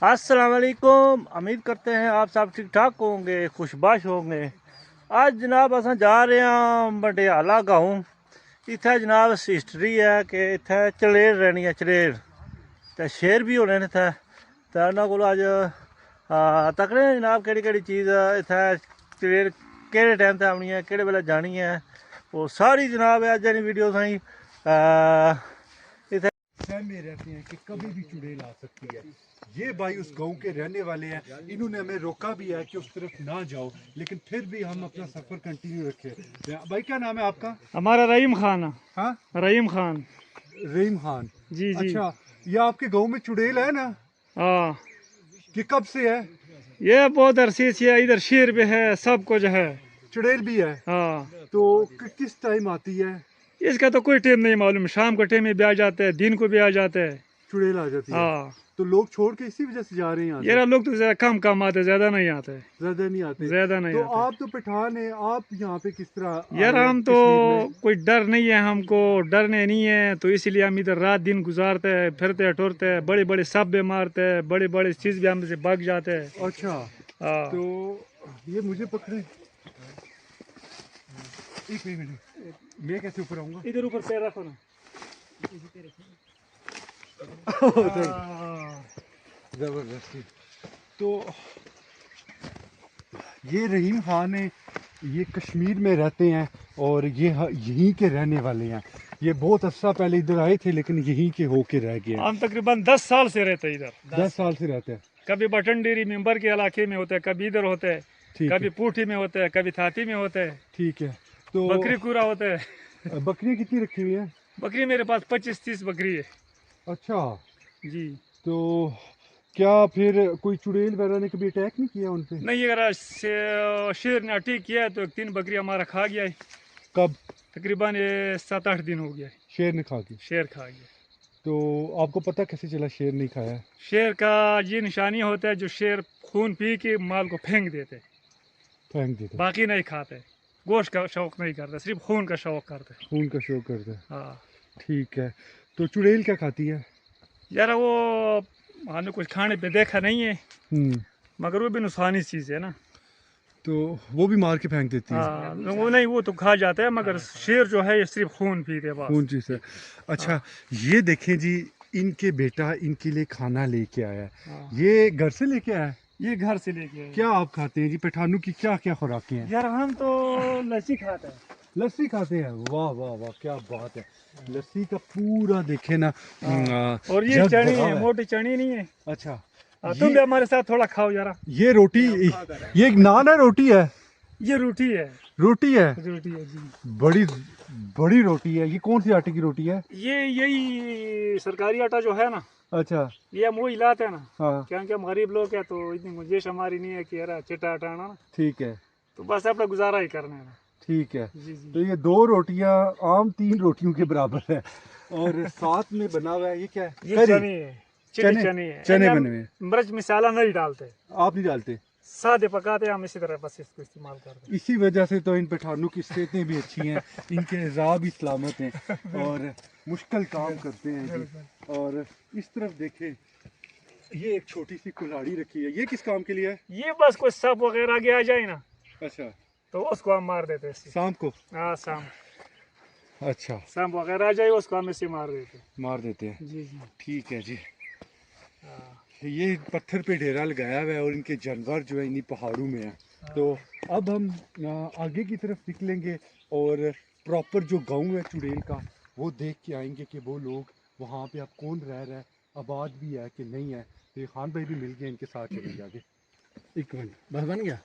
अस्सलाम वालेकुम। उम्मीद करते हैं आप सब ठीक ठाक होंगे, खुशबाश होंगे। आज जनाब अस जा रहे हैं बंडियाला गाँव। इत्थै जनाब हिस्टरी है कि इत्थै चलेर रहनी है, चलेर ते शेर भी होने न इत्थै। ते उन्हां कोल अज तकने जनाब केह्ड़ी चीज़ इत्थै चलेर केह्ड़े टाइम ते आनी है, केह्ड़े वेले जानी है, वो सारी जनाब अज्ज दी वीडियो ताईं इत्थै सहमे रहते हैं कि कभी भी चुड़ैल आ सकती है। ये भाई उस गांव के रहने वाले हैं, इन्होंने हमें रोका भी है कि उस तरफ ना जाओ, लेकिन फिर भी हम अपना सफर कंटिन्यू रखे। भाई क्या नाम है आपका? हमारा रहीम खान। हाँ, रहीम खान। रहीम खान। जी जी। अच्छा, ये आपके गांव में चुड़ैल है ना? हाँ, कि कब से है? ये बहुत अरसे से है, इधर शेर भी है, सब कुछ है। चुड़ैल भी है? हाँ, तो किस टाइम आती है? इसका तो कोई टाइम नहीं मालूम, शाम के टाइम में भी आ जाते हैं, दिन को भी आ जाते हैं। चुड़ैल आ जाती है? हाँ, तो लोग छोड़ के इसी वजह से जा रहे हैं यहाँ से? ये लोग तो कम आते, ज्यादा नहीं आते। ज्यादा नहीं आते? ज्यादा नहीं तो आते। आप तो पठान है, आप यहाँ पे किस तरह यार आए हैं हम तो कश्मीर में? कोई डर नहीं है, हमको डरने नहीं है, तो इसलिए हम इधर रात दिन गुजारते हैं, फिरते टुरते हैं, बड़े बड़े सब्बे मारते हैं, बड़े बड़े चीज भी हमसे भाग जाते हैं। अच्छा, हाँ। तो ये मुझे पकड़े, एक मिनट, मैं कैसे ऊपर आऊंगा? इधर ऊपर पैर रखो ना। जबरदस्ती। तो ये रहीम खान है, ये कश्मीर में रहते हैं और ये यहीं के रहने वाले हैं। ये बहुत अर्सा पहले इधर आए थे, लेकिन यहीं के होके रह गए हैं। हम तकरीबन 10 साल से रहते हैं इधर। 10 साल से रहते हैं। कभी बटन डेरी मेंबर के इलाके में होते हैं, कभी इधर होते हैं, ठीक कभी है, पूठी में होते हैं, कभी थाती में होते हैं, ठीक है। तो बकरी कूरा होता है। बकरियां कितनी रखी हुई हैं? बकरी मेरे पास 25-30 बकरी है। अच्छा, जी। तो क्या फिर कोई चुड़ैल वगैरह ने कभी अटैक नहीं किया उन पे? नहीं, अगर शेर ने अटैक किया है तो 3 बकरी हमारा खा गया है। कब? तकरीबन ये 7-8 दिन हो गया है। शेर ने खा के? शेर खा गया। तो आपको पता कैसे चला शेर नहीं खाया? शेर का ये निशानी होता है, जो शेर खून पी के माल को फेंक देते, फेंक देते? बाकी नहीं खाते, गोश्त का शौक नहीं करते, सिर्फ खून का शौक करते। खून का शौक करता है? हाँ। ठीक है। तो चुड़ैल क्या खाती है? यार वो हमने कुछ खाने पे देखा नहीं है, मगर वो भी नुकसानी चीज़ है ना। तो वो भी मार के फेंक देती है? हाँ, वो नहीं, वो तो खा जाता है, मगर शेर जो है ये सिर्फ खून पीते हैं बस। खून चीज है। अच्छा, ये देखें जी, इनके बेटा इनके लिए खाना लेके आया है। हाँ। ये घर से लेके आया है? ये घर से लेके आए। क्या आप खाते हैं जी? पठानों की क्या क्या खुराकें हैं? यार हम तो लस्सी खाते हैं। लस्सी खाते हैं? वाह वाह वाह, क्या बात है। लस्सी का पूरा देखे ना। और ये जग चनी भरा है, है। मोटी चनी नहीं है। अच्छा, तुम भी हमारे साथ थोड़ा खाओ यार। ये रोटी, ये एक नान है, रोटी है? ये रोटी है। रोटी है? रोटी है जी। बड़ी बड़ी रोटी है। ये कौन सी आटे की रोटी है? ये यही सरकारी आटा जो है ना, अच्छा, ये हम वही लाते हैं ना। हाँ, क्योंकि हम गरीब लोग हैं, तो इतनी गुंजाइश हमारी नहीं है कि यार चिट्टा आटा आना ना, ठीक है, तो बस अपना गुजारा ही करना है ना। ठीक है। जी जी। तो ये 2 रोटियां आम 3 रोटियों के बराबर है, और साथ में बना हुआ है ये क्या है? ये करी? चने है, चिली चने? चने है। चने हम बने हुए हैं। मिर्च मसाला नहीं डालते, आप नहीं डालते? सादे पकाते हैं हम, इसी तरह बस इसको इस्तेमाल करते हैं। इसी वजह से तो इन पठानों की सेहतें भी अच्छी हैं, इनके राह भी सलामत हैं और मुश्किल काम करते हैं जी। और इस तरफ देखें, ये एक छोटी सी कुल्हाड़ी रखी है, ये किस काम के लिए है? ये बस कोई सांप वगैरह आगे आ जाए ना, अच्छा, तो उसको हम मार देते हैं इससे। शाम को? हाँ, सांप अच्छा, सांप वगैरह आ जाए उसको हम इससे मार देते हैं। मार देते हैं? जी जी। ठीक है जी। हाँ। ये पत्थर पे डेरा लगाया हुआ है और इनके जानवर जो है इन्हीं पहाड़ों में हैं। तो अब हम आगे की तरफ निकलेंगे और प्रॉपर जो गांव है चुड़ैल का वो देख के आएंगे कि वो लोग वहाँ पे अब कौन रह रहा है, आबाद भी है कि नहीं है। तो ये खान भाई भी मिल गए, इनके साथ चलेंगे आगे। एक मिनट, बस बन गया।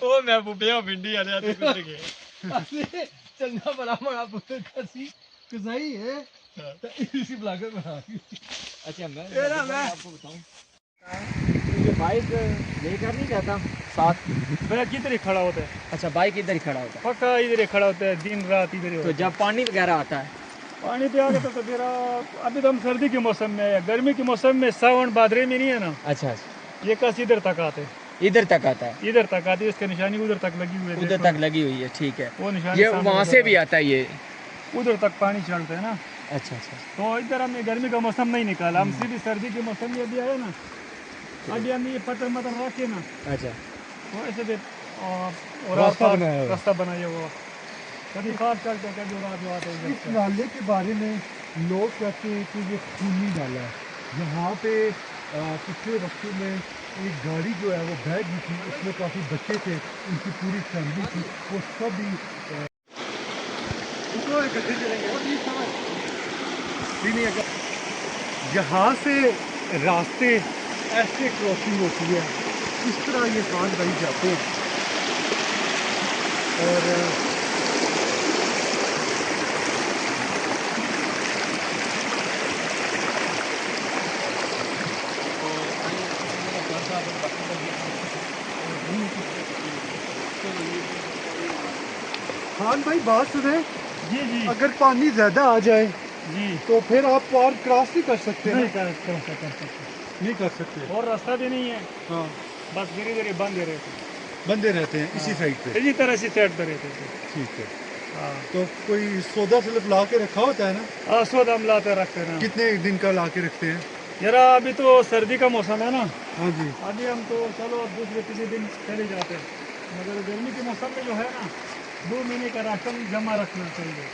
ओ मैं बुढ़िया भिंडी आ जाती कुछ के चलना बड़ा बड़ा पुत्र कसी कसाई है तो इसी ब्लॉगर बना। अच्छा, मैं आपको बताऊं, ये बाइक लेकर नहीं जाता साथ? मैं किधर ही खड़ा होता है। अच्छा, बाइक इधर ही खड़ा होता है? पक्का इधर ही खड़ा होता है, दिन रात इधर ही तो होता है। जब पानी वगैरह आता है? पानी पे आ गया तो फिर अभी तो हम सर्दी के मौसम में है, गर्मी के मौसम में सावन भादरे में नहीं है ना, अच्छा, ये कस इधर तक आते हैं, इधर तक आता है? इधर तक आती है, इसका निशानी उधर तक लगी हुई है, उधर देखो। तक लगी हुई है, ठीक है। वो निशानी ये सामने वहाँ लगा से हुआ भी आता है ये? है। उधर तक पानी चलता है ना। अच्छा अच्छा तो इधर हमने गर्मी का मौसम नहीं निकाला, हम सीधी सर्दी के मौसम में अभी आए ना, अभी हमने ये पत्थर मतर रखे ना, अच्छा तो ऐसे भी और रास्ता बनाया हुआ है। रास्ता बनाया हुआ, कभी खास चलते हैं, कभी रात आते हैं इस नाले के बारे में लोग कहते हैं कि ये खूनी नाला है। यहाँ पे पिछले वक्तों में एक गाड़ी जो है वो बह गई थी, उसमें काफ़ी बच्चे थे, उनकी पूरी फैमिली थी, वो सब ही यहाँ से रास्ते ऐसे क्रॉसिंग होती है, इस तरह ये खान भाई जाते हैं और खान भाई बात सुने, जी जी अगर पानी ज्यादा आ जाए जी, तो फिर आप पार क्रॉस नहीं कर सकते नहीं ना? कर सकते, नहीं कर सकते। और रास्ता भी नहीं है, हाँ, बस धीरे धीरे बंद रहते, बंदे रहते हैं इसी साइड पे। इसी तरह से सेट पे रहते थे। ठीक है, हाँ तो कोई सौदा सलफ ला के रखा होता है ना? आसवद हम लाते रखते ना। कितने दिन का ला के रखते हैं? जरा अभी तो सर्दी का मौसम है ना, हाँ जी, अभी हम तो चलो दूसरे तीसरे दिन चले जाते हैं, मगर गर्मी के मौसम में जो है ना 2 महीने का राशन जमा रखना चाहिए।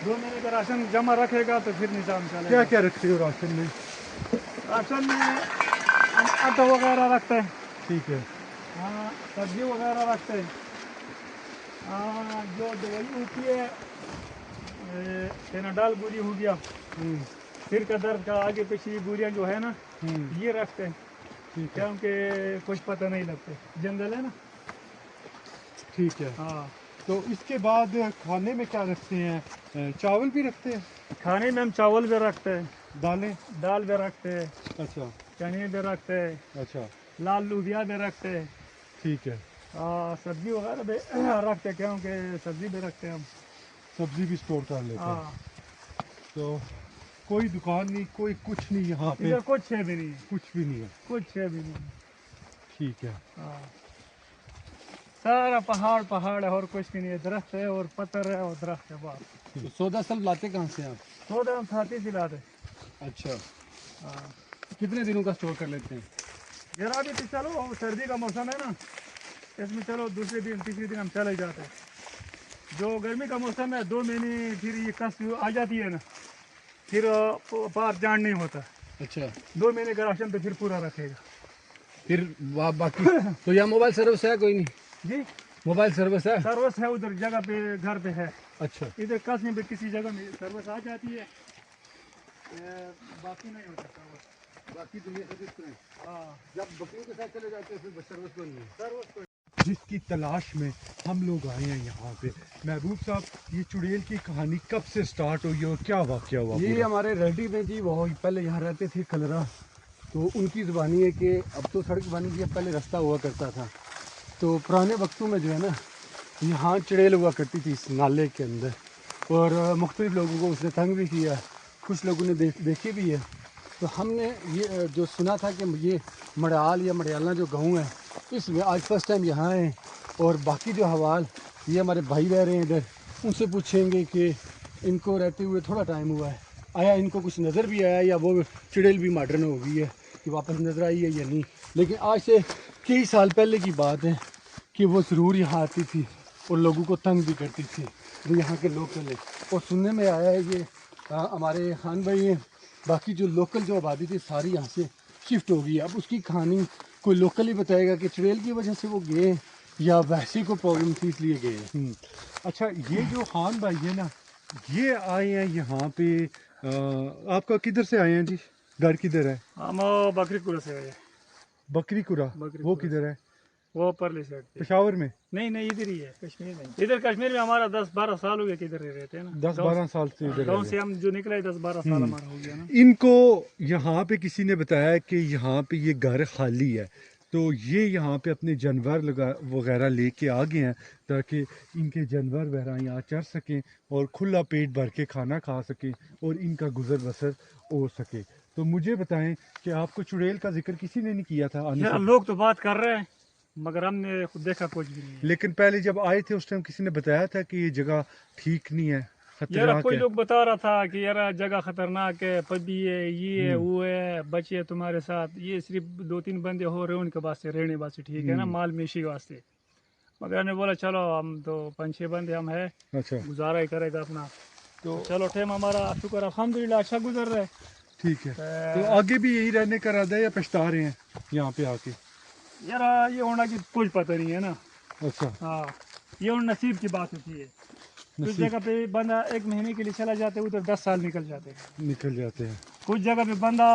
2 महीने का राशन जमा रखेगा तो फिर निज़ाम चलेगा। क्या क्या रखते हो राशन में? राशन में हम आटा वगैरह रखते हैं, ठीक है, हाँ सब्जी वगैरह रखते हैं, हाँ जो दवाई होती है पेनाडाल गोली हो गया, सिर का दर्द का आगे पीछे गोलियाँ जो है ना ये रखते हैं, ठीक है, क्योंकि कुछ पता नहीं लगते, जंगल है ना। ठीक है। हाँ तो इसके बाद खाने में क्या रखते हैं? चावल भी रखते हैं? खाने में हम चावल भी रखते हैं, दालें? दाल भी रखते हैं, अच्छा चने भी रखते हैं, अच्छा, लाल लूबिया भी रखते हैं, ठीक है। सब्जी वगैरह भी रखते हैं, क्योंकि सब्जी भी रखते हैं हम। सब्जी भी स्टोर कर लेते हैं। हाँ तो कोई दुकान नहीं, कोई कुछ नहीं यहाँ पे? इधर कुछ है भी नहीं, कुछ भी नहीं है। कुछ है भी नहीं। ठीक है, हाँ सारा पहाड़ पहाड़ है और कुछ भी नहीं है, दरख्त है और पत्थर है और दरख्त है बस। तो सौदा सब लाते कहाँ से आप? तो हम साथी से लाते। अच्छा, हाँ कितने दिनों का स्टोर कर लेते हैं? जरा भी तो चलो सर्दी का मौसम है ना, इसमें चलो दूसरे दिन तीसरे दिन हम चले जाते हैं। जो गर्मी का मौसम है 2 महीने फिर ये कस आ जाती है ना, फिर पार जान नहीं होता। अच्छा, 2 महीने का राशन तो फिर पूरा रखेगा। फिर बाकी तो यहाँ मोबाइल सर्विस है कोई नहीं? जी मोबाइल सर्विस है? सर्विस है उधर जगह पे, घर पे है, अच्छा, इधर कस में भी किसी जगह में सर्विस आ जाती है, बाकी नहीं होता सर्विस। बाकी दुनिया सर्विस तो है। हाँ जब बकरियों के साथ चले जाते हैं फिर सर्विस तो नहीं है। सर्विस तो जिसकी तलाश में हम लोग आए हैं यहाँ पे। महबूब साहब, ये चुड़ैल की कहानी कब से स्टार्ट हुई और क्या वाक़या हुआ? ये पूरा? हमारे रिलेटिव में जी, वो पहले यहाँ रहते थे कलरा, तो उनकी ज़ुबानी है कि अब तो सड़क बन गई है, पहले रास्ता हुआ करता था। तो पुराने वक्तों में जो है ना यहाँ चुड़ैल हुआ करती थी इस नाले के अंदर, और मुख्तलिफ लोगों को उसने तंग भी किया, कुछ लोगों ने देखी भी है। तो हमने ये जो सुना था कि ये मड़ाल या मड़याला जो गाँव है, इसमें आज फर्स्ट टाइम यहाँ आए, और बाकी जो हवाल ये हमारे भाई रह रहे हैं इधर, उनसे पूछेंगे कि इनको रहते हुए थोड़ा टाइम हुआ है, आया इनको कुछ नज़र भी आया या वो चुड़ैल भी मॉडर्न हो गई है कि वापस नज़र आई है या नहीं। लेकिन आज से कई साल पहले की बात है कि वो ज़रूर यहाँ आती थी और लोगों को तंग भी करती थी, जो यहाँ के लोकल है। और सुनने में आया है ये हमारे खान भाई हैं, बाकी जो लोकल जो आबादी थी सारी यहाँ से शिफ्ट हो गई है। अब उसकी कहानी कोई लोकल ही बताएगा कि चुड़ैल की वजह से वो गए या वैसे को प्रॉब्लम थी इसलिए गए। अच्छा, ये जो खान भाई है ना, ये आए हैं यहाँ पे। आपका किधर से आए हैं जी? घर किधर है? हम बकरीपुर से आए, बकरीपुरा। बकरीपुरा वो किधर है? वो परली साइड पे। पेशावर में? नहीं नहीं इधर ही है, कश्मीर नहीं। इधर कश्मीर में हमारा 10-12 साल हो गया कि इधर ही रहते हैं ना। 10-12 साल से इधर गाँव है। से हम जो निकले 10-12 साल हमारा हो गया ना। इनको यहाँ पे किसी ने बताया कि यहाँ पे ये घर खाली है, तो ये यहाँ पे अपने जानवर वगैरह लेके आ गए हैं ताकि इनके जानवर वगैरह यहाँ चर सकें और खुला पेट भर के खाना खा सकें और इनका गुजर बसर हो सके। तो मुझे बताएं कि आपको चुड़ैल का जिक्र किसी ने नहीं किया था आने यार से? लोग तो बात कर रहे हैं मगर हमने खुद देखा कुछ भी नहीं है। लेकिन पहले जब आए थे उस टाइम किसी ने बताया था कि ये जगह ठीक नहीं है? यार खतरनाक कोई है। लोग बता रहा था कि यार जगह खतरनाक है, पबी है, ये है, वो है, बच्चे हैं तुम्हारे साथ, ये सिर्फ 2-3 बंदे हो रहे हैं उनके वास्ते रहने वास्ते, ठीक है ना, माल मेशी वास्ते। मगर हमने बोला चलो हम तो 5-6 बंदे हम है, अच्छा गुजारा ही करेगा अपना। तो चलो टाइम हमारा शुक्र अल्हम्दुलिल्लाह अच्छा गुजर रहा है। ठीक है। तो आगे भी यही रहने का इरादा है या पछता रहे हैं यहाँ पे आके? यार ये होना की कुछ पता नहीं है ना। अच्छा हाँ, ये उन नसीब की बात होती है। कुछ नसीब जगह पे बंदा 1 महीने के लिए चला जाता है, उधर 10 साल निकल जाते हैं। निकल जाते हैं। कुछ जगह पे बंदा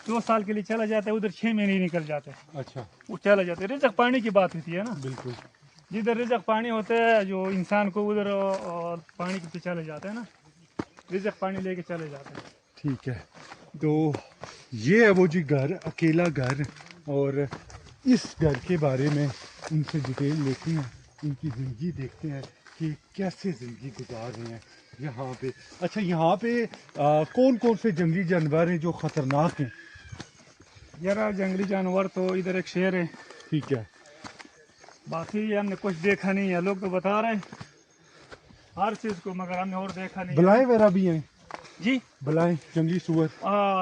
2 साल के लिए चला जाता है, उधर 6 महीने ही निकल जाते हैं, अच्छा वो चला जाते हैं। रिज़्क़ पानी की बात होती है ना, बिल्कुल। जिधर रिज़्क़ पानी होता है जो इंसान को उधर पानी के पीछे चले जाते हैं ना, रिज़्क़ पानी लेके चले जाते हैं। ठीक है। तो ये है वो जी घर, अकेला घर, और इस घर के बारे में इनसे डिटेल लेते हैं, इनकी ज़िंदगी देखते हैं कि कैसे ज़िंदगी गुजार रहे हैं यहाँ पे। अच्छा यहाँ पे कौन कौन से जंगली जानवर हैं जो ख़तरनाक हैं? यार जंगली जानवर तो इधर एक शेर है, ठीक है। बाकी हमने कुछ देखा नहीं है। लोग तो बता रहे हैं हर चीज़ को, मगर हमने और देखा नहीं है। बलाएँ वगैरह भी हैं? जी बलाएँ, जंगली सूअर?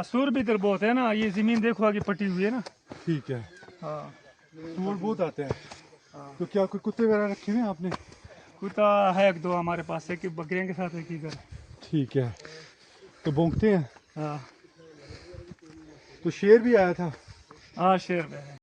सूर भी इधर बहुत है ना, ये ज़मीन देखो आगे पटी हुई है ना। ठीक है। हाँ, सूअर बहुत आते हैं। तो क्या कोई कुत्ते वगैरह रखे हुए हैं आपने? कुत्ता है 1-2 हमारे पास, एक बकरियों के साथ एक इधर। ठीक है। तो भौंकते हैं? हाँ तो शेर भी आया था? हाँ, शेर है।